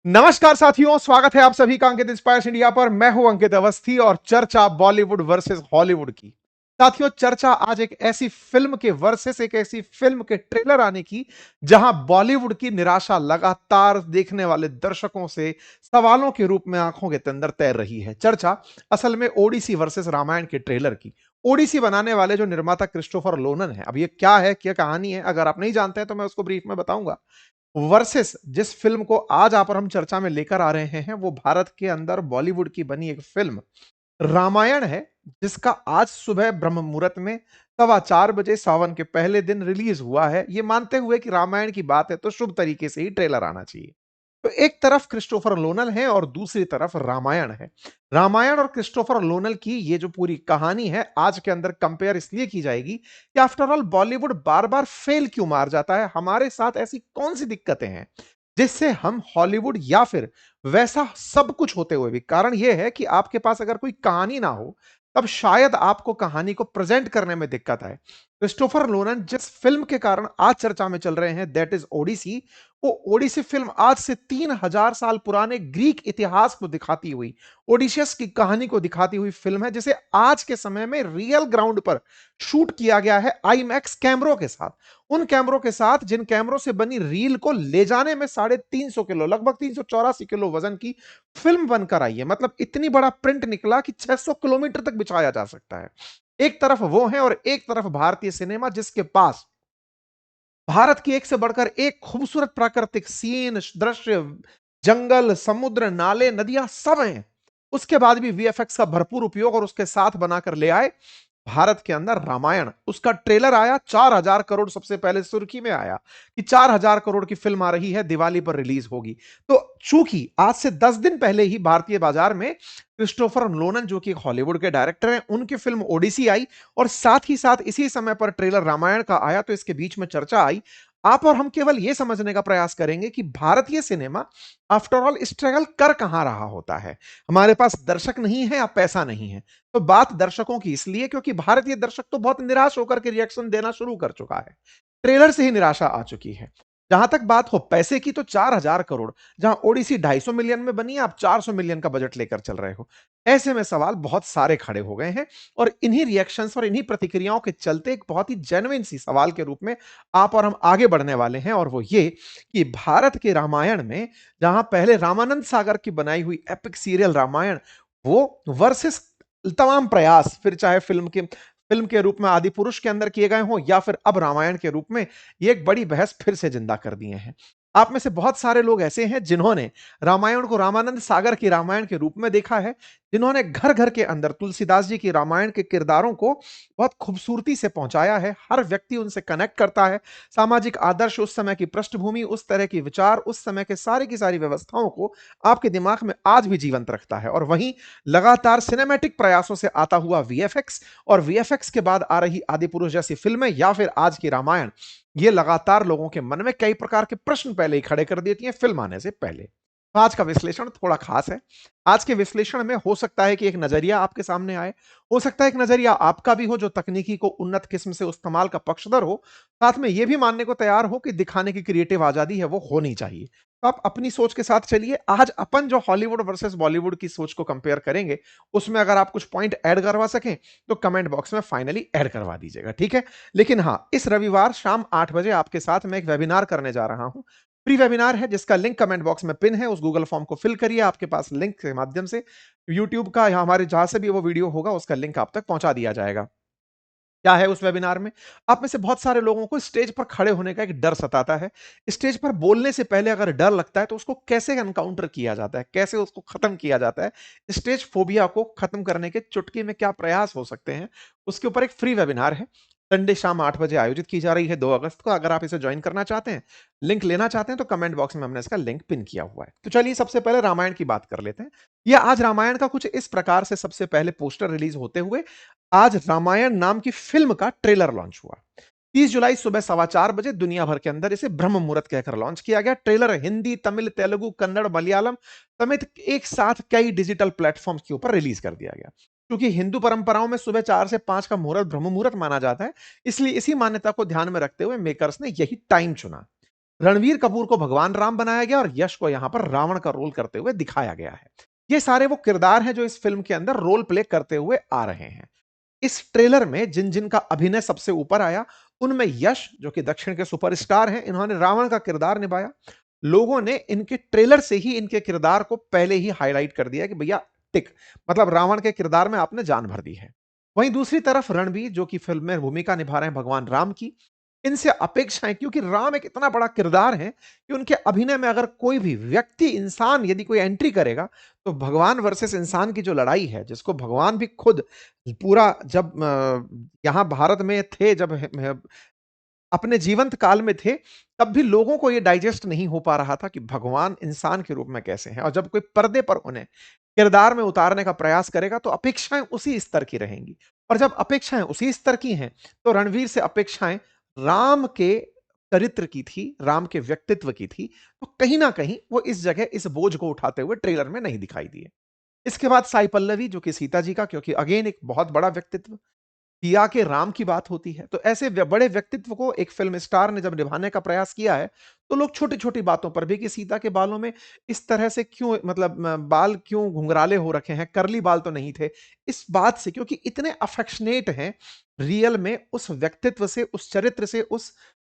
नमस्कार साथियों, स्वागत है आप सभी का अंकित इंस्पायर्स इंडिया पर। मैं हूं अंकित अवस्थी और चर्चा बॉलीवुड वर्सेस हॉलीवुड की। साथियों, चर्चा आज एक ऐसी फिल्म के वर्सेस एक ऐसी फिल्म के ट्रेलर आने की जहां बॉलीवुड की निराशा लगातार देखने वाले दर्शकों से सवालों के रूप में आंखों के अंदर तैर रही है। चर्चा असल में ओडिसी वर्सेस रामायण के ट्रेलर की। ओडिसी बनाने वाले जो निर्माता क्रिस्टोफर लोनन है, अब ये क्या कहानी है, अगर आप नहीं जानते हैं तो मैं उसको ब्रीफ में बताऊंगा। वर्सेस जिस फिल्म को आज आप और हम चर्चा में लेकर आ रहे हैं वो भारत के अंदर बॉलीवुड की बनी एक फिल्म रामायण है, जिसका आज सुबह ब्रह्म मुहूर्त में 4:15 बजे सावन के पहले दिन रिलीज हुआ है। ये मानते हुए कि रामायण की बात है तो शुभ तरीके से ही ट्रेलर आना चाहिए। तो एक तरफ क्रिस्टोफर लोनल है और दूसरी तरफ रामायण है। रामायण और क्रिस्टोफर लोनल की ये जो पूरी कहानी है आज के अंदर कंपेयर इसलिए की जाएगी कि आफ्टर ऑल बॉलीवुड बार बार फेल क्यों मार जाता है, हमारे साथ ऐसी कौन सी दिक्कतें हैं जिससे हम हॉलीवुड या फिर वैसा सब कुछ होते हुए भी, कारण यह है कि आपके पास अगर कोई कहानी ना हो तब शायद आपको कहानी को प्रेजेंट करने में दिक्कत आए। क्रिस्टोफर लोनन जिस फिल्म के कारण आज चर्चा में चल रहे हैं, दैट इज ओडिसी। वो ओडिसी फिल्म आज से 3000 साल पुराने ग्रीक इतिहास को दिखाती हुई, ओडिशियस की कहानी को दिखाती हुई फिल्म है, जिसे आज के समय में रियल ग्राउंड पर शूट किया गया है आईमैक्स कैमरों के साथ। उन कैमरों के साथ जिन कैमरों से बनी रील को ले जाने में 350 किलो, लगभग 384 किलो वजन की फिल्म बनकर आई है। मतलब इतनी बड़ा प्रिंट निकला कि 600 किलोमीटर तक बिछाया जा सकता है। एक तरफ वो है और एक तरफ भारतीय सिनेमा, जिसके पास भारत की एक से बढ़कर एक खूबसूरत प्राकृतिक सीन, दृश्य, जंगल, समुद्र, नाले, नदियां सब हैं। उसके बाद भी वीएफएक्स का भरपूर उपयोग और उसके साथ बनाकर ले आए भारत के अंदर रामायण। उसका ट्रेलर आया, 4,000 करोड़ सबसे पहले सुर्खी में आया कि 4,000 करोड़ की फिल्म आ रही है, दिवाली पर रिलीज होगी। तो चूंकि आज से 10 दिन पहले ही भारतीय बाजार में क्रिस्टोफर नोलन, जो कि एक हॉलीवुड के डायरेक्टर हैं, उनकी फिल्म ओडिसी आई और साथ ही साथ इसी समय पर ट्रेलर रामायण का आया, तो इसके बीच में चर्चा आई। आप और हम केवल यह समझने का प्रयास करेंगे कि भारतीय सिनेमा आफ्टर ऑल स्ट्रगल कर कहां रहा होता है। हमारे पास दर्शक नहीं है या पैसा नहीं है। तो बात दर्शकों की इसलिए क्योंकि भारतीय दर्शक तो बहुत निराश होकर के रिएक्शन देना शुरू कर चुका है। ट्रेलर से ही निराशा आ चुकी है। जहां तक बात हो पैसे की, तो 4,000 करोड़, जहां ओडिसी 250 मिलियन में बनी, आप 400 मिलियन का बजट लेकर चल रहे हो। ऐसे में सवाल बहुत सारे खड़े हो गए हैं और इन्हीं रिएक्शंस और इन्हीं प्रतिक्रियाओं के चलते एक बहुत ही जेन्युइन सी सवाल के रूप में आप और हम आगे बढ़ने वाले हैं, और वो ये कि भारत के रामायण में, जहां पहले रामानंद सागर की बनाई हुई एपिक सीरियल रामायण, वो वर्सेस तमाम प्रयास, फिर चाहे फिल्म के रूप में आदि पुरुष के अंदर किए गए हों या फिर अब रामायण के रूप में, ये एक बड़ी बहस फिर से जिंदा कर दिए हैं। आप में से बहुत सारे लोग ऐसे हैं जिन्होंने रामायण को रामानंद सागर की रामायण के रूप में देखा है, जिन्होंने घर घर के अंदर तुलसीदास जी की रामायण के किरदारों को बहुत खूबसूरती से पहुंचाया है। हर व्यक्ति उनसे कनेक्ट करता है। सामाजिक आदर्श, उस समय की पृष्ठभूमि, उस तरह की विचार, उस समय के सारी की सारी व्यवस्थाओं को आपके दिमाग में आज भी जीवंत रखता है। और वहीं लगातार सिनेमैटिक प्रयासों से आता हुआ वीएफएक्स, और वीएफएक्स के बाद आ रही आदि पुरुष जैसी फिल्में या फिर आज की रामायण, ये लगातार लोगों के मन में कई प्रकार के प्रश्न पहले ही खड़े कर देती हैं फिल्म आने से पहले। तो आज का विश्लेषण थोड़ा खास है। आज के विश्लेषण में हो सकता है कि एक नजरिया आपके सामने आए, हो सकता है एक नजरिया आपका भी हो जो तकनीकी को उन्नत किस्म से इस्तेमाल का पक्षधर हो, साथ में यह भी मानने को तैयार हो कि दिखाने की क्रिएटिव आजादी है वो होनी चाहिए। तो आप अपनी सोच के साथ चलिए। आज अपन जो हॉलीवुड वर्सेस बॉलीवुड की सोच को कंपेयर करेंगे, उसमें अगर आप कुछ पॉइंट ऐड करवा सकें तो कमेंट बॉक्स में फाइनली ऐड करवा दीजिएगा, ठीक है। लेकिन हाँ, इस रविवार शाम 8 बजे आपके साथ मैं एक वेबिनार करने जा रहा हूं। फ्री वेबिनार है जिसका लिंक कमेंट बॉक्स में पिन है। उस गूगल फॉर्म को फिल करिए, आपके पास लिंक के माध्यम से यूट्यूब का या हमारे जहां से भी वो वीडियो होगा उसका लिंक आप तक पहुंचा दिया जाएगा। क्या है उस वेबिनार में? आप में से बहुत सारे लोगों को स्टेज पर खड़े होने का एक डर सताता है। स्टेज पर बोलने से पहले अगर डर लगता है तो उसको कैसे एनकाउंटर किया जाता है, कैसे उसको खत्म किया जाता है, स्टेज फोबिया को खत्म करने के चुटकी में क्या प्रयास हो सकते हैं, उसके ऊपर एक फ्री वेबिनार है। संडे शाम 8 बजे आयोजित की जा रही है, 2 अगस्त को। अगर आप इसे ज्वाइन करना चाहते हैं, लिंक लेना चाहते हैं, तो कमेंट बॉक्स में हमने इसका लिंक पिन किया हुआ है। तो चलिए सबसे पहले रामायण की बात कर लेते हैं। ये आज रामायण का कुछ इस प्रकार से सबसे पहले पोस्टर रिलीज होते हुए आज रामायण नाम की फिल्म का ट्रेलर लॉन्च हुआ। 30 जुलाई सुबह 4:15 बजे दुनिया भर के अंदर इसे ब्रह्म मुहूर्त कहकर लॉन्च किया गया। ट्रेलर हिंदी, तमिल, तेलुगु, कन्नड़, मलयालम समेत एक साथ कई डिजिटल प्लेटफॉर्म्स के ऊपर रिलीज कर दिया गया। क्योंकि हिंदू परंपराओं में सुबह 4 से 5 का मुहूर्त ब्रह्म मुहूर्त माना जाता है, इसलिए इसी मान्यता को ध्यान में रखते हुए मेकर्स ने यही टाइम चुना। रणवीर कपूर को भगवान राम बनाया गया और यश को यहां पर रावण का रोल करते हुए दिखाया गया है। ये सारे वो किरदार हैं जो इस फिल्म के अंदर रोल प्ले करते हुए आ रहे हैं। इस ट्रेलर में जिन जिन का अभिनय सबसे ऊपर आया, उनमें यश जो कि दक्षिण के सुपरस्टार हैं, इन्होंने रावण का किरदार निभाया। लोगों ने इनके ट्रेलर से ही इनके किरदार को पहले ही हाईलाइट कर दिया कि भैया टिक, मतलब रावण के किरदार में आपने जान भर दी है। वहीं दूसरी तरफ रणबीर जो कि फिल्म में भूमिका निभा रहे हैं भगवान राम की, इनसे अपेक्षाएं, क्योंकि राम एक इतना बड़ा किरदार है कि उनके अभिनय में अगर कोई भी व्यक्ति इंसान यदि कोई एंट्री करेगा, तो भगवान वर्सेस इंसान की जो लड़ाई है, जिसको भगवान भी खुद पूरा जब यहां भारत में थे, जब अपने जीवंत काल में थे, तब भी लोगों को यह डाइजेस्ट नहीं हो पा रहा था कि भगवान इंसान के रूप में कैसे हैं, और जब कोई पर्दे पर उन्हें किरदार में उतारने का प्रयास करेगा तो अपेक्षाएं उसी स्तर की रहेंगी। और जब अपेक्षाएं उसी स्तर की हैं, तो रणवीर से अपेक्षाएं राम के चरित्र की थी, राम के व्यक्तित्व की थी। तो कहीं ना कहीं वो इस जगह इस बोझ को उठाते हुए ट्रेलर में नहीं दिखाई दिए। इसके बाद साई पल्लवी जो कि सीता जी का, क्योंकि अगेन एक बहुत बड़ा व्यक्तित्व, पिया के राम की बात होती है, तो ऐसे बड़े व्यक्तित्व को एक फिल्म स्टार ने जब निभाने का प्रयास किया है, तो लोग छोटी छोटी बातों पर भी कि सीता के बालों में इस तरह से क्यों, मतलब बाल क्यों घुंघराले हो रखे हैं, करली बाल तो नहीं थे, इस बात से, क्योंकि इतने अफेक्शनेट हैं रियल में उस व्यक्तित्व से, उस चरित्र से, उस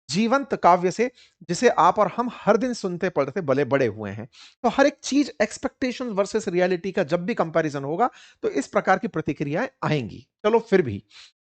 जीवंत काव्य से, जिसे आप और हम हर दिन सुनते पढ़ते बड़े बड़े हुए हैं। तो हर एक चीज एक्सपेक्टेशन वर्सेस रियलिटी का जब भी कंपैरिजन होगा, तो इस प्रकार की प्रतिक्रियाएं आएंगी। चलो फिर भी,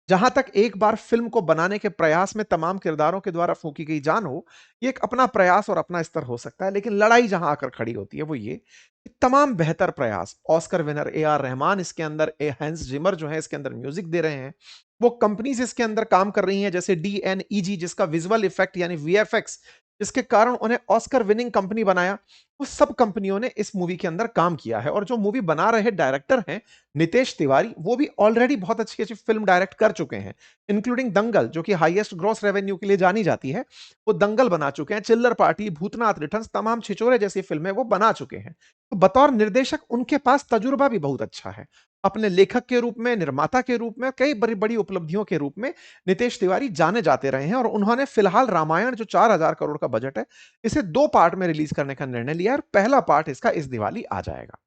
जहां तक एक बार फिल्म को बनाने के प्रयास में तमाम किरदारों के द्वारा फूंकी गई जान हो, ये एक अपना प्रयास और अपना स्तर हो सकता है, लेकिन लड़ाई जहां आकर खड़ी होती है वो ये कि तमाम बेहतर प्रयास, Oscar winner A R Rahman इसके अंदर, ए हैंस जिमर जो है इसके अंदर म्यूजिक दे रहे हैं, वो कंपनीज इसके अंदर काम कर रही हैं जैसे डीएनईजी जिसका विजुअल इफेक्ट यानी वीएफएक्स, जिसके कारण उन्हें ऑस्कर विनिंग कंपनी बनाया, वो सब कंपनियों ने इस मूवी के अंदर काम किया है। और जो मूवी बना रहे डायरेक्टर हैं नितेश तिवारी, वो भी ऑलरेडी बहुत अच्छी अच्छी फिल्म डायरेक्ट कर चुके हैं, इंक्लूडिंग दंगल जो कि हाईएस्ट ग्रॉस रेवेन्यू के लिए जानी जाती है, वो दंगल बना चुके हैं, चिल्लर पार्टी, भूतनाथ रिटर्न्स, तमाम छिछोरे जैसी फिल्में वो बना चुके हैं। तो बतौर निर्देशक उनके पास तजुर्बा भी बहुत अच्छा है। अपने लेखक के रूप में, निर्माता के रूप में, कई बड़ी बड़ी उपलब्धियों के रूप में नितेश तिवारी जाने जाते रहे हैं। और उन्होंने फिलहाल रामायण जो 4,000 करोड़ का बजट है, इसे 2 पार्ट में रिलीज करने का निर्णय लिया है, और पहला पार्ट इसका इस दिवाली आ जाएगा।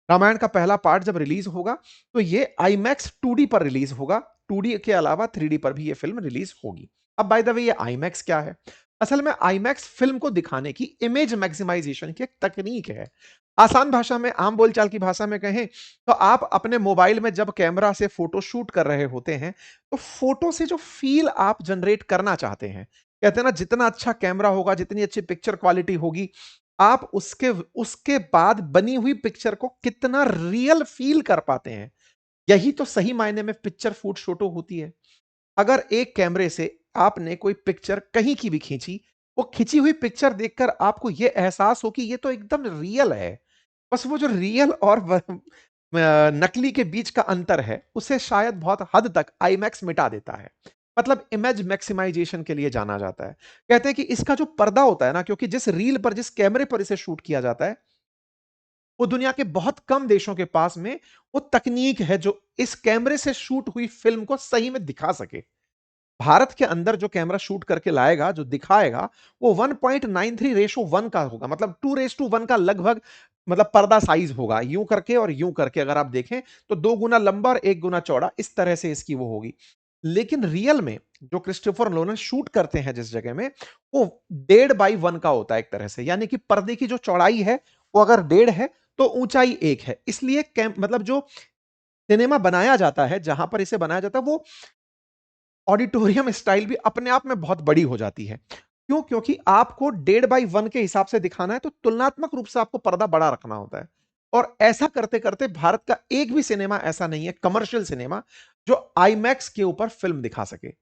रामायण का पहला पार्ट जब रिलीज होगा, तो ये आईमैक्स 2D पर रिलीज होगा, 2D के अलावा 3D पर भी ये फिल्म रिलीज होगी। अब बाय द वे, ये आईमैक्स क्या है? असल में आईमैक्स फिल्म को दिखाने की इमेज मैक्सिमाइजेशन की एक तकनीक है। आसान भाषा में, आम बोलचाल की भाषा में कहें, तो आप अपने मोबाइल में जब कैमरा से फोटो शूट कर रहे होते हैं, तो फोटो से जो फील आप जनरेट करना चाहते हैं, कहते हैं ना, जितना अच्छा कैमरा होगा, जितनी अच्छी पिक्चर क्वालिटी होगी, आप उसके उसके बाद बनी हुई पिक्चर को कितना रियल फील कर पाते हैं। यही तो सही मायने में पिक्चर फूट फोटो होती है। अगर एक कैमरे से आपने कोई पिक्चर कहीं की भी खींची, वो खिंची हुई पिक्चर देखकर आपको यह एहसास हो कि ये तो एकदम रियल है, बस वो जो रियल और नकली के बीच का अंतर है, उसे शायद बहुत हद तक आईमैक्स मिटा देता है। मतलब इमेज मैक्सिमाइजेशन के लिए जाना जाता है। कहते हैं कि इसका जो पर्दा होता है ना, क्योंकि जिस रील पर, जिस कैमरे पर इसे शूट किया जाता है, वो दुनिया के बहुत कम देशों के पास में वो तकनीक है जो इस कैमरे से शूट हुई फिल्म को सही में दिखा सके। भारत के अंदर जो कैमरा शूट करके लाएगा, जो दिखाएगा, वो 1.93:1 का होगा, मतलब 2:1 का लगभग, मतलब पर्दा साइज होगा, यूं करके और यूं करके अगर आप देखें, तो 2 गुना लंबा और 1 गुना चौड़ा, इस तरह से इसकी वो होगी। लेकिन रियल में जो क्रिस्टोफर नोलन शूट करते हैं जिस जगह में, वो 1.5:1 का होता है एक तरह से, यानी कि पर्दे की जो चौड़ाई है वो अगर 1.5 है, तो ऊंचाई 1 है। इसलिए मतलब जो सिनेमा बनाया जाता है, जहां पर इसे बनाया जाता है, वो ऑडिटोरियम स्टाइल भी अपने आप में बहुत बड़ी हो जाती है। क्यों? क्योंकि आपको 1.5:1 के हिसाब से दिखाना है, तो तुलनात्मक रूप से आपको पर्दा बड़ा रखना होता है। और ऐसा करते करते भारत का एक भी सिनेमा ऐसा नहीं है, कमर्शियल सिनेमा, जो आईमैक्स के ऊपर फिल्म दिखा सके।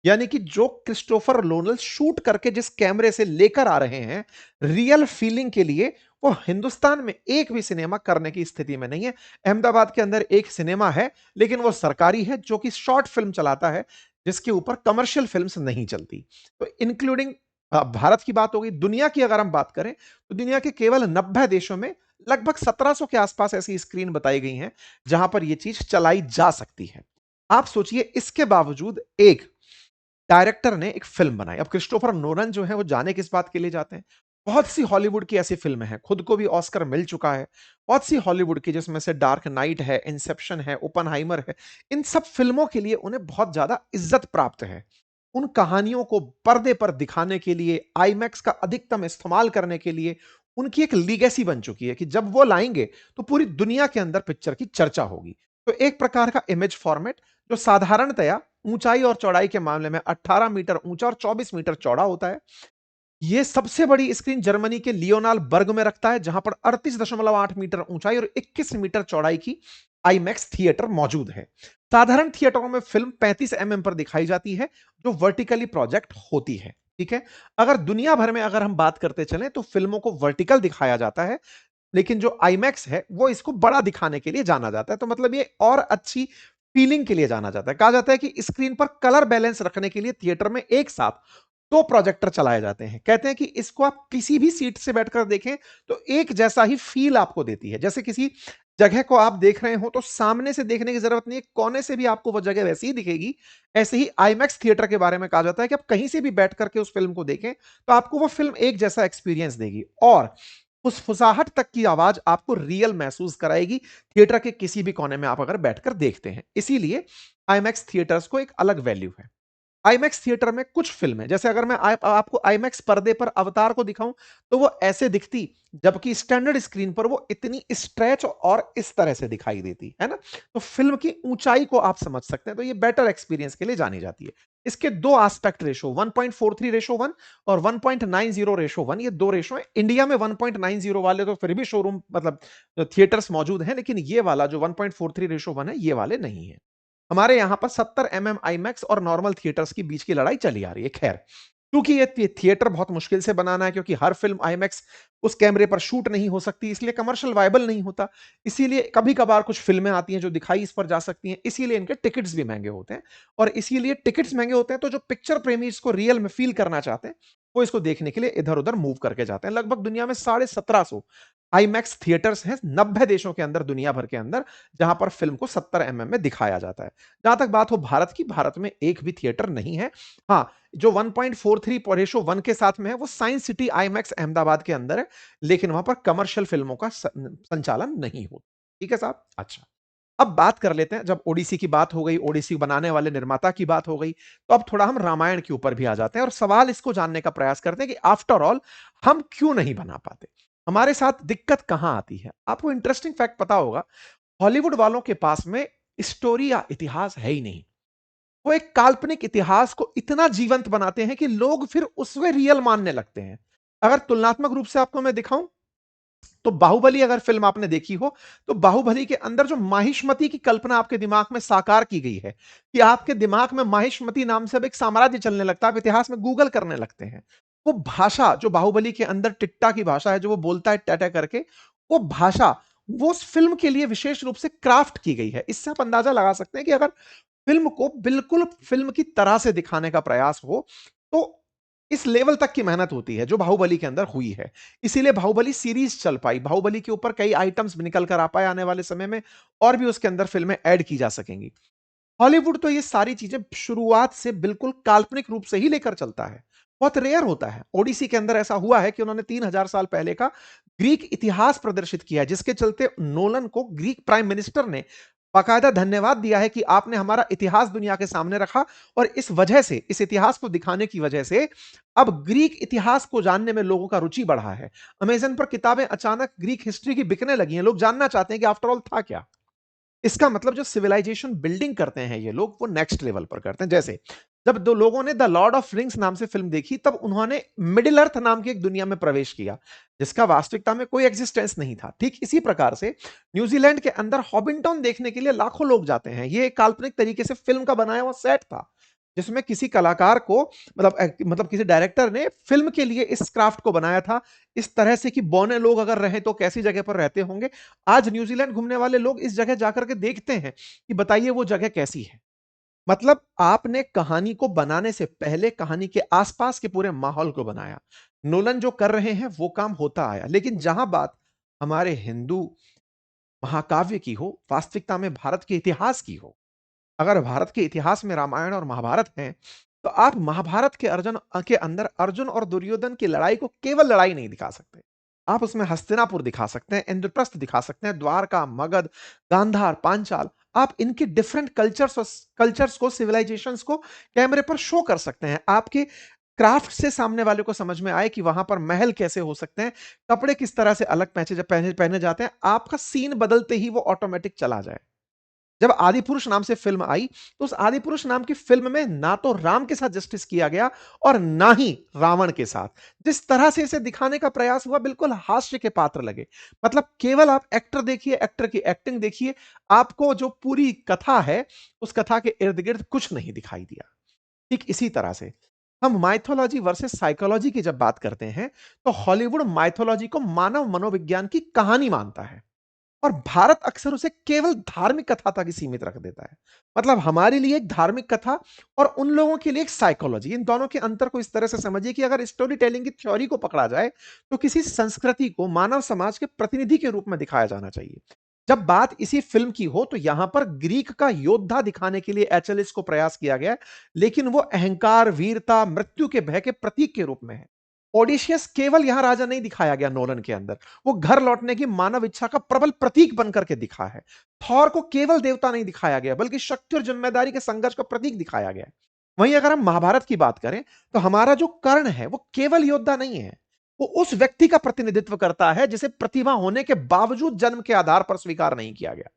यानी कि जो क्रिस्टोफर नोलन शूट करके जिस कैमरे से लेकर आ रहे हैं रियल फीलिंग के लिए, वो हिंदुस्तान में एक भी सिनेमा करने की स्थिति में नहीं है। अहमदाबाद के अंदर एक सिनेमा है, लेकिन वो सरकारी है, जो कि शॉर्ट फिल्म चलाता है, जिसके ऊपर कमर्शियल फिल्म्स नहीं चलती। तो इंक्लूडिंग भारत की बात हो गई, दुनिया की अगर हम बात करें, तो दुनिया के केवल 90 देशों में लगभग 1700 के आसपास ऐसी स्क्रीन बताई गई हैं जहां पर यह चीज चलाई जा सकती है। आप सोचिए, इसके बावजूद एक डायरेक्टर ने एक फिल्म बनाई। अब क्रिस्टोफर नोलन जो है वो जाने किस बात के लिए जाते हैं? बहुत सी हॉलीवुड की ऐसी फ़िल्में हैं, खुद को भी ऑस्कर मिल चुका है। बहुत सी हॉलीवुड की जिसमें से डार्क नाइट है, इंसेप्शन है, ओपेनहाइमर है। इन सब फ़िल्मों के लिए उन्हें बहुत ज़्यादा इज़्ज़त प्राप्त है। उन कहानियों को पर्दे पर दिखाने के लिए, आईमैक्स का अधिकतम इस्तेमाल करने के लिए उनकी एक लीगेसी बन चुकी है कि जब वो लाएँगे, तो पूरी दुनिया के अंदर पिक्चर की चर्चा होगी। तो एक प्रकार का इमेज फॉर्मेट जो साधारणतया ऊंचाई और चौड़ाई के मामले में 18 मीटर ऊंचा और 24 मीटर चौड़ा होता है। ये सबसे बड़ी स्क्रीन जर्मनी के लियोनाल बर्ग में रखता है, जहां पर 38.8 मीटर ऊंचाई और 21 मीटर चौड़ाई की आईमैक्स थिएटर मौजूद है। साधारण थिएटरों में फिल्म 35 एमएम पर दिखाई जाती है, जो वर्टिकली प्रोजेक्ट होती है। ठीक है। अगर दुनिया भर में अगर हम बात करते चलें तो फिल्मों को वर्टिकल दिखाया जाता है, लेकिन जो आईमैक्स है वो इसको बड़ा दिखाने के लिए जाना जाता है। तो मतलब ये और अच्छी फीलिंग के लिए जाना जाता है। कहा जाता है कि स्क्रीन पर कलर बैलेंस रखने के लिए थिएटर में एक साथ दो प्रोजेक्टर चलाए जाते हैं। कहते हैं कि इसको आप किसी भी सीट से बैठकर देखें तो एक जैसा ही फील आपको देती है। जैसे किसी जगह को आप देख रहे हो तो सामने से देखने की जरूरत नहीं है, कोने से भी आपको वो जगह वैसी ही दिखेगी। ऐसे ही आईमैक्स थिएटर के बारे में कहा जाता है कि आप कहीं से भी बैठ करके उस फिल्म को देखें तो आपको वो फिल्म एक जैसा एक्सपीरियंस देगी और फुसफुसाहट तक की आवाज आपको रियल महसूस कराएगी थिएटर के किसी भी कोने में आप अगर बैठकर देखते हैं। इसीलिए आईमैक्स थिएटर्स को एक अलग वैल्यू है। आईमैक्स थिएटर में कुछ फिल्में, जैसे अगर मैं आपको आईमैक्स पर्दे पर अवतार को दिखाऊं तो वो ऐसे दिखती, जबकि स्टैंडर्ड स्क्रीन पर वो इतनी स्ट्रेच और इस तरह से दिखाई देती है ना। तो फिल्म की ऊंचाई को आप समझ सकते हैं। तो ये बेटर एक्सपीरियंस के लिए जानी जाती है। इसके दो एस्पेक्ट रेशो 1.43 रेशो 1 और 1.90 रेशो 1, ये दो रेशो है। इंडिया में 1.90 वाले तो फिर भी शोरूम मतलब थिएटर्स मौजूद हैं, लेकिन ये वाला जो 1.43 रेशो 1 है ये वाले नहीं है। हमारे यहां पर 70 एमएम आईमैक्स और नॉर्मल थिएटर्स के बीच की लड़ाई चली आ रही है। खैर, क्योंकि ये थिएटर बहुत मुश्किल से बनाना है, क्योंकि हर फिल्म आईमैक्स उस कैमरे पर शूट नहीं हो सकती, इसलिए कमर्शियल वायबल नहीं होता। इसीलिए कभी कभार कुछ फिल्में आती हैं जो दिखाई इस पर जा सकती हैं, इसीलिए इनके टिकट्स भी महंगे होते हैं। और इसीलिए टिकट्स महंगे होते हैं तो जो पिक्चर प्रेमी इसको रियल में फील करना चाहते हैं वो इसको देखने के लिए इधर उधर मूव करके जाते हैं। लगभग दुनिया में 1750 आईमैक्स थिएटर्स हैं 90 देशों के अंदर, दुनिया भर के अंदर, जहां पर फिल्म को 70 एमएम में दिखाया जाता है। जहां तक बात हो भारत की, भारत में एक भी थिएटर नहीं है। हाँ, जो 1.43 रेशो 1 के साथ में है वो साइंस सिटी आईमैक्स अहमदाबाद के अंदर है, लेकिन वहां पर कमर्शियल फिल्मों का संचालन नहीं होता। ठीक है साहब। अच्छा, अब बात कर लेते हैं, जब ओडिसी की बात हो गई, ओडिसी बनाने वाले निर्माता की बात हो गई, तो अब थोड़ा हम रामायण के ऊपर भी आ जाते हैं और सवाल इसको जानने का प्रयास करते हैं कि आफ्टर ऑल हम क्यों नहीं बना पाते, हमारे साथ दिक्कत कहां आती है। आपको इंटरेस्टिंग फैक्ट पता होगा, हॉलीवुड वालों के पास में स्टोरी या इतिहास है ही नहीं। वो एक काल्पनिक इतिहास को इतना जीवंत बनाते हैं कि लोग फिर उसमें रियल मानने लगते हैं। अगर तुलनात्मक रूप से आपको मैं दिखाऊं तो बाहुबली अगर फिल्म आपने देखी हो तो बाहुबली के अंदर जो माहिष्मति की कल्पना आपके दिमाग में साकार की गई है कि आपके दिमाग में माहिष्मति नाम से अब एक साम्राज्य चलने लगता है, आप इतिहास में गूगल करने लगते हैं। वो भाषा जो बाहुबली के अंदर टिट्टा की भाषा है, जो वो बोलता है टैटा करके, वो भाषा वो उस फिल्म के लिए विशेष रूप से क्राफ्ट की गई है। इससे आप अंदाजा लगा सकते हैं कि अगर फिल्म को बिल्कुल फिल्म की तरह से दिखाने का प्रयास हो तो इस लेवल तक की मेहनत होती है जो बाहुबली के अंदर हुई है। इसीलिए बाहुबली सीरीज चल पाई, बाहुबली के ऊपर कई आइटम्स भी निकल कर आ पाए आने वाले समय में, और भी उसके अंदर फिल्में ऐड की जा सकेंगी। हॉलीवुड तो ये सारी चीजें शुरुआत से बिल्कुल काल्पनिक रूप से ही लेकर चलता है। बहुत रेयर होता है। ओडिसी के अंदर ऐसा हुआ है कि उन्होंने 3000 साल पहले का ग्रीक इतिहास प्रदर्शित किया है, जिसके चलते नोलन को ग्रीक प्राइम मिनिस्टर ने बाकायदा धन्यवाद दिया है कि आपने हमारा इतिहास दुनिया के सामने रखा। और इस वजह से, इस इतिहास को दिखाने की वजह से अब ग्रीक इतिहास को जानने में लोगों का रुचि बढ़ा है। अमेजन पर किताबें अचानक ग्रीक हिस्ट्री की बिकने लगी हैं। लोग जानना चाहते हैं कि आफ्टर ऑल था क्या। इसका मतलब जो सिविलाइजेशन बिल्डिंग करते हैं ये लोग, वो नेक्स्ट लेवल पर करते हैं। जैसे जब दो लोगों ने द लॉर्ड ऑफ रिंग्स नाम से फिल्म देखी, तब उन्होंने मिडिल अर्थ नाम की एक दुनिया में प्रवेश किया जिसका वास्तविकता में कोई एग्जिस्टेंस नहीं था। ठीक इसी प्रकार से न्यूजीलैंड के अंदर हॉबिंटन देखने के लिए लाखों लोग जाते हैं। ये एक काल्पनिक तरीके से फिल्म का बनाया हुआ सेट था, जिसमें किसी कलाकार को मतलब किसी डायरेक्टर ने फिल्म के लिए इस क्राफ्ट को बनाया था इस तरह से कि बौने लोग अगर रहे तो कैसी जगह पर रहते होंगे। आज न्यूजीलैंड घूमने वाले लोग इस जगह जाकर के देखते हैं कि बताइए वो जगह कैसी है। मतलब आपने कहानी को बनाने से पहले कहानी के आसपास के पूरे माहौल को बनाया। नोलन जो कर रहे हैं वो काम होता आया। लेकिन जहां बात हमारे हिंदू महाकाव्य की हो, वास्तविकता में भारत के इतिहास की हो, अगर भारत के इतिहास में रामायण और महाभारत हैं तो आप महाभारत के अर्जुन के अंदर अर्जुन और दुर्योधन की लड़ाई को केवल लड़ाई नहीं दिखा सकते। आप उसमें हस्तिनापुर दिखा सकते हैं, इंद्रप्रस्थ दिखा सकते हैं, द्वारका, मगध, गांधार, पांचाल। आप इनके डिफरेंट कल्चर्स को, सिविलाइजेशंस को कैमरे पर शो कर सकते हैं। आपके क्राफ्ट से सामने वाले को समझ में आए कि वहां पर महल कैसे हो सकते हैं, कपड़े किस तरह से अलग पहने पहने पहने जाते हैं, आपका सीन बदलते ही वो ऑटोमेटिक चला जाए। जब आदि पुरुष नाम से फिल्म आई, तो उस आदि पुरुष नाम की फिल्म में ना तो राम के साथ जस्टिस किया गया और ना ही रावण के साथ। जिस तरह से इसे दिखाने का प्रयास हुआ, बिल्कुल हास्य के पात्र लगे। मतलब केवल आप एक्टर देखिए, एक्टर की एक्टिंग देखिए, आपको जो पूरी कथा है, उस कथा के इर्द गिर्द कुछ नहीं दिखाई दिया। ठीक इसी तरह से हम माइथोलॉजी वर्सेस साइकोलॉजी की जब बात करते हैं, तो हॉलीवुड माइथोलॉजी को मानव मनोविज्ञान की कहानी मानता है और भारत अक्सर उसे केवल धार्मिक कथा तक ही सीमित रख देता है। मतलब हमारे लिए एक धार्मिक कथा और उन लोगों के लिए एक साइकोलॉजी, इन दोनों के अंतर को इस तरह से समझिए कि अगर स्टोरी टेलिंग की थ्योरी को पकड़ा जाए, तो किसी संस्कृति को मानव समाज के प्रतिनिधि के रूप में दिखाया जाना चाहिए। जब बात इसी फिल्म की हो, तो यहां पर ग्रीक का योद्धा दिखाने के लिए एचएलएस को प्रयास किया गया, लेकिन वो अहंकार, वीरता, मृत्यु के भय के प्रतीक के रूप में है। ओडिशियस केवल यहां राजा नहीं दिखाया गया नोलन के अंदर, वो घर लौटने की मानव इच्छा का प्रबल प्रतीक बनकर के दिखा है। थॉर को केवल देवता नहीं दिखाया गया, बल्कि शक्ति और जिम्मेदारी के संघर्ष का प्रतीक दिखाया गया है। वहीं अगर हम महाभारत की बात करें, तो हमारा जो कर्ण है, वो केवल योद्धा नहीं है, वो उस व्यक्ति का प्रतिनिधित्व करता है जिसे प्रतिभा होने के बावजूद जन्म के आधार पर स्वीकार नहीं किया गया।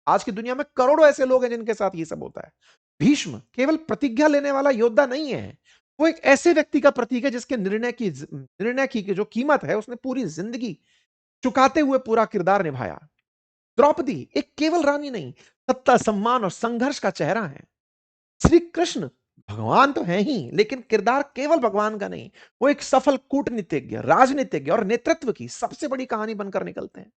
आज की दुनिया में करोड़ों ऐसे लोग हैं जिनके साथ ये सब होता है। भीष्म केवल प्रतिज्ञा लेने वाला योद्धा नहीं है, वो एक ऐसे व्यक्ति का प्रतीक है जिसके निर्णय की जो कीमत है, उसने पूरी जिंदगी चुकाते हुए पूरा किरदार निभाया। द्रौपदी एक केवल रानी नहीं, सत्ता, सम्मान और संघर्ष का चेहरा है। श्री कृष्ण भगवान तो है ही, लेकिन किरदार केवल भगवान का नहीं, वो एक सफल कूटनीतिज्ञ, राजनीतिज्ञ और नेतृत्व की सबसे बड़ी कहानी बनकर निकलते हैं।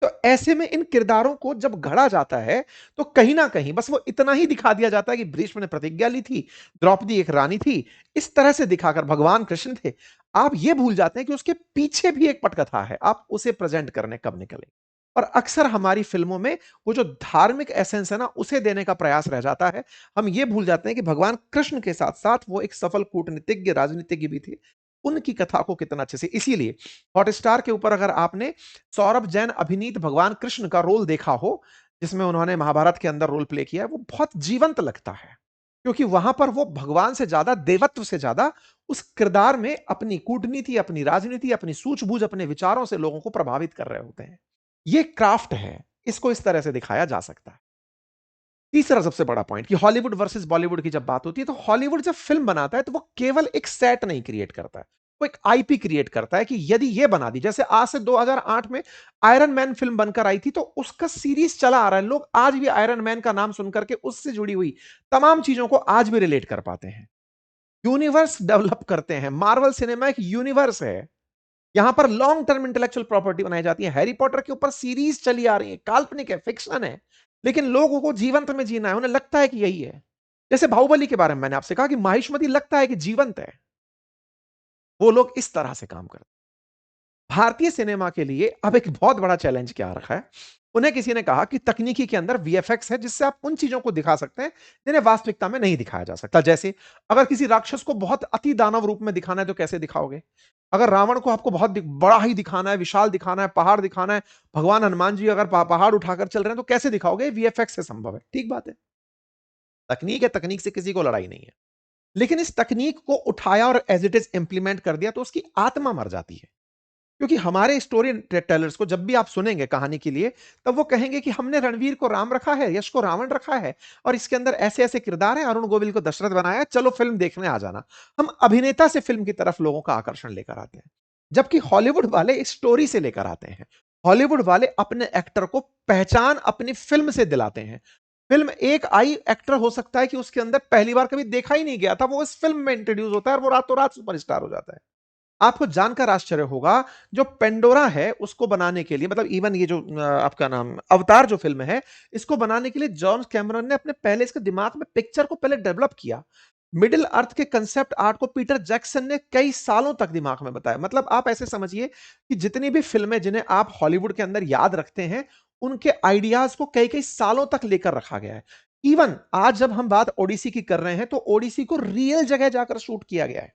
तो ऐसे में इन किरदारों को जब गढ़ा जाता है, तो कहीं ना कहीं बस वो इतना ही दिखा दिया जाता है कि भीष्म ने प्रतिज्ञा ली थी, द्रौपदी एक रानी थी, इस तरह से दिखाकर भगवान कृष्ण थे। आप ये भूल जाते हैं कि उसके पीछे भी एक पटकथा है, आप उसे प्रेजेंट करने कब निकले। और अक्सर हमारी फिल्मों में वो जो धार्मिक एसेंस है ना, उसे देने का प्रयास रह जाता है। हम ये भूल जाते हैं कि भगवान कृष्ण के साथ साथ वो एक सफल कूटनीतिज्ञ, राजनीतिज्ञ भी थे। उनकी कथा को कितना अच्छे से, इसीलिए हॉटस्टार के ऊपर अगर आपने सौरभ जैन अभिनीत भगवान कृष्ण का रोल देखा हो, जिसमें उन्होंने महाभारत के अंदर रोल प्ले किया है, वो बहुत जीवंत लगता है। क्योंकि वहां पर वो भगवान से ज्यादा, देवत्व से ज्यादा उस किरदार में अपनी कूटनीति, अपनी राजनीति, अपनी सूझबूझ, अपने विचारों से लोगों को प्रभावित कर रहे होते हैं। ये क्राफ्ट है, इसको इस तरह से दिखाया जा सकता है। तीसरा सबसे बड़ा पॉइंट कि हॉलीवुड वर्सेस बॉलीवुड की जब बात होती है, तो हॉलीवुड जब फिल्म बनाता है, तो वो केवल एक सेट नहीं क्रिएट करता है, वो एक आईपी क्रिएट करता है कि यदि ये बना दी, जैसे आज से 2008 में आयरन मैन फिल्म बनकर आई थी, तो उसका सीरीज चला आ रहा है। लोग आज भी आयरन मैन का नाम सुनकर के उससे जुड़ी हुई तमाम चीजों को आज भी रिलेट कर पाते हैं। यूनिवर्स डेवलप करते हैं, मार्वल सिनेमा एक यूनिवर्स है। यहां पर लॉन्ग टर्म इंटेलेक्चुअल प्रॉपर्टी बनाई जाती है। हैरी पॉटर के ऊपर सीरीज चली आ रही है, काल्पनिक है, फिक्शन है, लेकिन लोगों को जीवंत में जीना है, उन्हें लगता है कि यही है। जैसे बाहुबली के बारे में मैंने आपसे कहा कि माहिष्मति लगता है कि जीवंत है, वो लोग इस तरह से काम करते हैं। भारतीय सिनेमा के लिए अब एक बहुत बड़ा चैलेंज क्या रखा है, उन्हें किसी ने कहा कि तकनीकी के अंदर वीएफएक्स है, जिससे आप उन चीजों को दिखा सकते हैं जिन्हें वास्तविकता में नहीं दिखाया जा सकता। जैसे अगर किसी राक्षस को बहुत अति दानव रूप में दिखाना है, तो कैसे दिखाओगे? अगर रावण को आपको बहुत बड़ा ही दिखाना है, विशाल दिखाना है, पहाड़ दिखाना है, भगवान हनुमान जी अगर पहाड़ उठाकर चल रहे हैं, तो कैसे दिखाओगे? वीएफएक्स से संभव है। ठीक बात है, तकनीक है, तकनीक से किसी को लड़ाई नहीं है। लेकिन इस तकनीक को उठाया और एज इट इज इंप्लीमेंट कर दिया, तो उसकी आत्मा मर जाती है। क्योंकि हमारे स्टोरी टेलर्स को जब भी आप सुनेंगे कहानी के लिए, तब वो कहेंगे कि हमने रणवीर को राम रखा है, यश को रावण रखा है, और इसके अंदर ऐसे ऐसे किरदार हैं, अरुण गोविल को दशरथ बनाया है, चलो फिल्म देखने आ जाना। हम अभिनेता से फिल्म की तरफ लोगों का आकर्षण लेकर आते हैं, जबकि हॉलीवुड वाले स्टोरी से लेकर आते हैं। हॉलीवुड वाले अपने एक्टर को पहचान अपनी फिल्म से दिलाते हैं। फिल्म एक आई एक्टर हो सकता है कि उसके अंदर पहली बार कभी देखा ही नहीं गया था, वो इस फिल्म में इंट्रोड्यूस होता है और वो रातों रात सुपरस्टार हो जाता है। आपको जानकर आश्चर्य होगा, जो पेंडोरा है उसको बनाने के लिए, मतलब इवन ये जो आपका नाम अवतार जो फिल्म है, इसको बनाने के लिए जॉन कैमरन ने अपने पहले इसके दिमाग में पिक्चर को पहले डेवलप किया। मिडिल अर्थ के कंसेप्ट आर्ट को पीटर जैक्सन ने कई सालों तक दिमाग में बताया। मतलब आप ऐसे समझिए कि जितनी भी फिल्में जिन्हें आप हॉलीवुड के अंदर याद रखते हैं, उनके आइडियाज को कई कई सालों तक लेकर रखा गया है। इवन आज जब हम बात ओडिसी की कर रहे हैं तो ओडिसी को रियल जगह जाकर शूट किया गया है,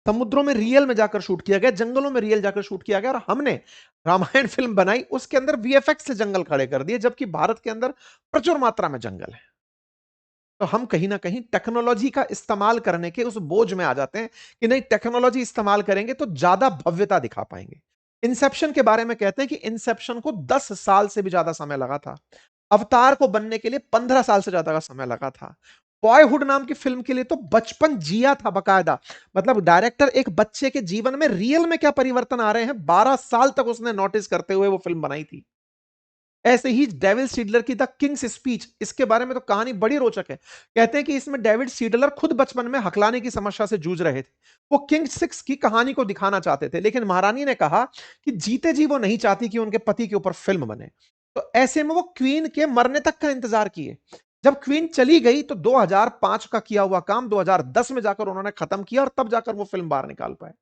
समुद्रों में रियल में जाकर शूट किया गया, जंगलों में रियल जाकर शूट किया गया, और हमने रामायण फिल्म बनाई उसके अंदर वीएफएक्स से जंगल खड़े कर दिए, जबकि भारत के अंदर प्रचुर मात्रा में जंगल है। तो हम कहीं ना कहीं टेक्नोलॉजी का इस्तेमाल करने के उस बोझ में आ जाते हैं कि नहीं, टेक्नोलॉजी इस्तेमाल करेंगे तो ज्यादा भव्यता दिखा पाएंगे। इंसेप्शन के बारे में कहते हैं कि इंसेप्शन को 10 साल से भी ज्यादा समय लगा था, अवतार को बनने के लिए 15 साल से ज्यादा का समय लगा था, बॉयहुड नाम की फिल्म के लिए तो बचपन जिया था बकायदा। मतलब डायरेक्टर एक बच्चे के जीवन में रियल में क्या परिवर्तन आ रहे हैं 12 साल तक उसने नोटिस करते हुए वो फिल्म बनाई थी। ऐसे ही डेविड सीडलर की द किंग्स स्पीच, इसके बारे में तो कहानी बड़ी रोचक है। कहते हैं कि इसमें डेविड सीडलर खुद बचपन में हकलाने की समस्या से जूझ रहे थे। वो किंग सिक्स की कहानी को दिखाना चाहते थे, लेकिन महारानी ने कहा कि जीते जी वो नहीं चाहती कि उनके पति के ऊपर फिल्म बने। तो ऐसे में वो क्वीन के मरने तक का इंतजार किए। जब क्वीन चली गई तो 2005 का किया हुआ काम 2010 में जाकर उन्होंने खत्म किया, और तब जाकर वो फिल्म बाहर निकाल पाए।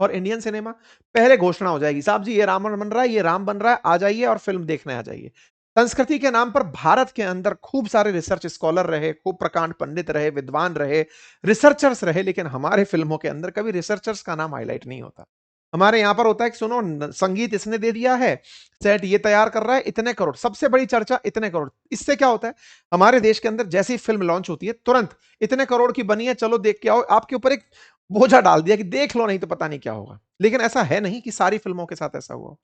और इंडियन सिनेमा पहले घोषणा हो जाएगी, साहब जी ये रावण बन रहा है, ये राम बन रहा है, आ जाइए और फिल्म देखने आ जाइए। संस्कृति के नाम पर भारत के अंदर खूब सारे रिसर्च स्कॉलर रहे, खूब प्रकांड पंडित रहे, विद्वान रहे, रिसर्चर्स रहे, लेकिन हमारे फिल्मों के अंदर कभी रिसर्चर्स का नाम हाईलाइट नहीं होता। हमारे यहां पर होता है कि सुनो संगीत इसने दे दिया है, सेट ये तैयार कर रहा है, इतने करोड़, सबसे बड़ी चर्चा इतने करोड़। इससे क्या होता है, हमारे देश के अंदर जैसी फिल्म लॉन्च होती है तुरंत इतने करोड़ की बनी है, चलो देख के आओ, आपके ऊपर एक बोझा डाल दिया कि देख लो नहीं तो पता नहीं क्या होगा। लेकिन ऐसा है नहीं कि सारी फिल्मों के साथ ऐसा हुआ।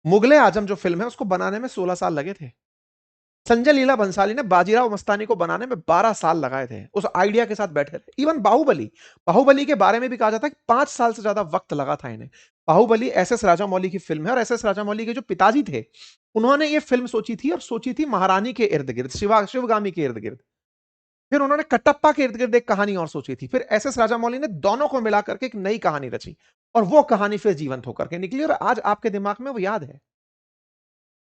मुगले आजम जो फिल्म है उसको बनाने में 16 साल लगे थे। संजय लीला भंसाली ने बाजीराव मस्तानी को बनाने में 12 साल लगाए थे, उस आइडिया के साथ बैठे थे। इवन बाहुबली, बाहुबली के बारे में भी कहा जाता है कि 5 साल से ज्यादा वक्त लगा था इन्हें। बाहुबली एसएस राजामौली की फिल्म है, और एसएस राजामौली के जो पिताजी थे उन्होंने ये फिल्म सोची थी, और सोची थी महारानी के इर्द गिर्द, शिवगामी के इर्द गिर्द। फिर उन्होंने कटप्पा के इर्द गिर्द एक कहानी और सोची थी, फिर एसएस राजामौली ने दोनों को मिलाकर के एक नई कहानी रची, और वो कहानी फिर जीवंत होकर के निकली, और आज आपके दिमाग में वो याद है।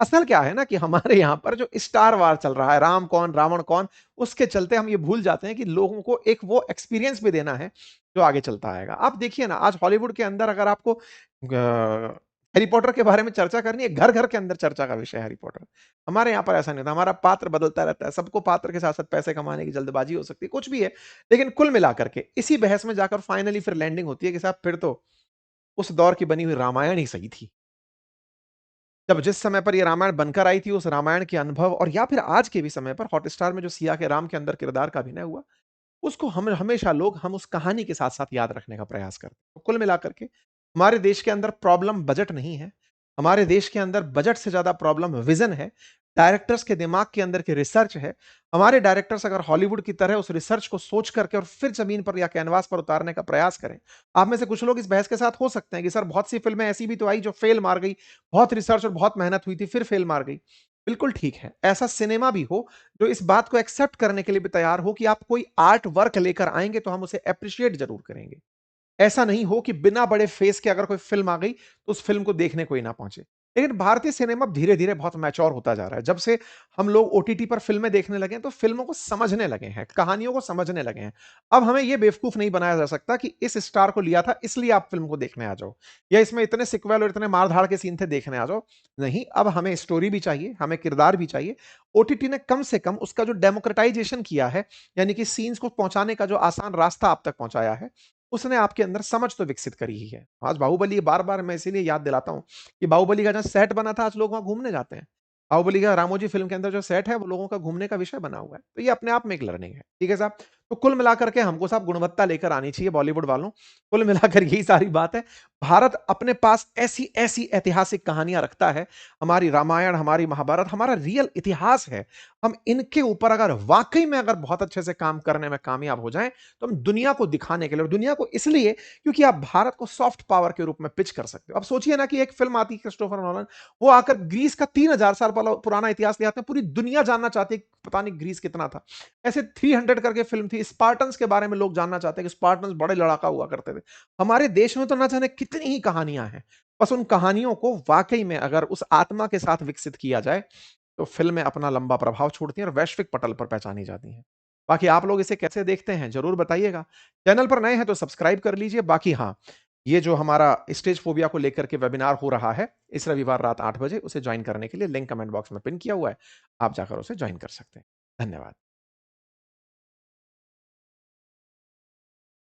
असल क्या है ना कि हमारे यहां पर जो स्टार वार चल रहा है, राम कौन रावण कौन, उसके चलते हम ये भूल जाते हैं कि लोगों को एक वो एक्सपीरियंस भी देना है जो आगे चलता आएगा। आप देखिए ना, आज हॉलीवुड के अंदर अगर आपको हैरी पॉटर के बारे में चर्चा करनी है, घर घर के अंदर चर्चा का विषय है हैरी पॉटर। हमारे यहाँ पर ऐसा नहीं होता, हमारा पात्र बदलता रहता है, सबको पात्र के साथ साथ पैसे कमाने की जल्दबाजी हो सकती है, कुछ भी है। लेकिन कुल मिलाकर के इसी बहस में जाकर फाइनली फिर लैंडिंग होती है कि साहब फिर तो उस दौर की बनी हुई रामायण ही सही थी। जब जिस समय पर ये रामायण बनकर आई थी, उस रामायण के अनुभव, और या फिर आज के भी समय पर हॉटस्टार में जो सिया के राम के अंदर किरदार का अभिनय हुआ, उसको हम हमेशा लोग हम उस कहानी के साथ-साथ याद रखने का प्रयास करते हैं। तो कुल मिलाकर के हमारे देश के अंदर प्रॉब्लम बजट नहीं है। हमारे देश के अंदर बजट से ज़्यादा प्रॉब्लम विज़न है। डायरेक्टर्स के दिमाग के अंदर की रिसर्च है। हमारे डायरेक्टर्स अगर हॉलीवुड की तरह उस रिसर्च को सोच करके और फिर ज़मीन पर या कैनवास पर उतारने का प्रयास करें। आप में से कुछ लोग इस बहस के साथ हो सकते हैं कि सर बहुत सी फ़िल्में ऐसी भी तो आई जो फेल मार गई। बहुत रिसर्च और बहुत मेहनत हुई थी, फिर फेल मार गई। बिल्कुल ठीक है। ऐसा सिनेमा भी हो जो इस बात को एक्सेप्ट करने के लिए भी तैयार हो कि आप कोई आर्ट वर्क लेकर आएँगे तो हम उसे एप्रिशिएट ज़रूर करेंगे। ऐसा नहीं हो कि बिना बड़े फेस के अगर कोई फ़िल्म आ गई, तो उस फ़िल्म को देखने कोई ना पहुँचे। लेकिन भारतीय सिनेमा धीरे-धीरे बहुत मैच्योर होता जा रहा है। जब से हम लोग ओटीटी पर फ़िल्में देखने लगे हैं, तो फ़िल्मों को समझने लगे हैं, कहानियों को समझने लगे हैं। अब हमें ये बेवकूफ़ नहीं बनाया जा सकता कि इस स्टार को लिया था, इसलिए आप फ़िल्म को देखने आ जाओ, या इसमें इतने सीक्वल और इतने मार-धाड़ के सीन थे, देखने आ जाओ। नहीं, अब हमें स्टोरी भी चाहिए, हमें किरदार भी चाहिए। ओटीटी ने कम से कम उसका जो डेमोक्रेटाइज़ेशन किया है, यानी कि सीन्स को पहुँचाने का जो आसान रास्ता आप तक पहुँचाया है, उसने आपके अंदर समझ तो विकसित करी ही है। आज बाहुबली बार-बार मैं इसीलिए याद दिलाता हूँ कि बाहुबली का जहाँ सेट बना था, आज लोग वहाँ घूमने जाते हैं। बाहुबली का रामोजी फ़िल्म के अंदर जो सेट है, वो लोगों का घूमने का विषय बना हुआ है। तो ये अपने आप में एक लर्निंग है। ठीक है साहब? तो कुल मिलाकर के हमको साहब गुणवत्ता लेकर आनी चाहिए बॉलीवुड वालों। कुल मिलाकर यही सारी बात है। भारत अपने पास ऐसी-ऐसी ऐतिहासिक कहानियाँ रखता है। हमारी रामायण, हमारी महाभारत, हमारा रियल इतिहास है। हम इनके ऊपर अगर वाक़ई में अगर बहुत अच्छे से काम करने में कामयाब हो जाएँ, तो हम दुनिया को दिखाने के लिए, और दुनिया को इसलिए क्योंकि आप भारत को सॉफ्ट पावर के रूप में पिच कर सकते हो। अब सोचिए ना कि एक फ़िल्म आती है क्रिस्टोफर नोलन, वो आकर ग्रीस का 3000 साल पुराना इतिहास ले आते हैं, पूरी दुनिया जानना चाहती है, पता नहीं ग्रीस कितना था। ऐसे 300 करके फ़िल्म थी, स्पार्टन्स के बारे में लोग जानना चाहते हैं कि स्पार्टन्स बड़े लड़ाका हुआ करते थे। हमारे देश में तो ना जाने कितनी ही कहानियाँ हैं। बस उन कहानियों को वाक़ई में अगर उस आत्मा के साथ विकसित किया जाए, तो फ़िल्में अपना लंबा प्रभाव छोड़ती हैं और वैश्विक पटल पर पहचानी जाती हैं। बाकी आप लोग इसे कैसे देखते हैं, ज़रूर बताइएगा। चैनल पर नए हैं तो सब्सक्राइब कर लीजिए। बाकी हाँ, ये जो हमारा स्टेज फ़ोबिया को लेकर के वेबिनार हो रहा है, इस रविवार रात 8 बजे, उसे जॉइन करने के लिए लिंक कमेंट बॉक्स में पिन किया हुआ है। आप जाकर उसे जॉइन कर सकते हैं। धन्यवाद।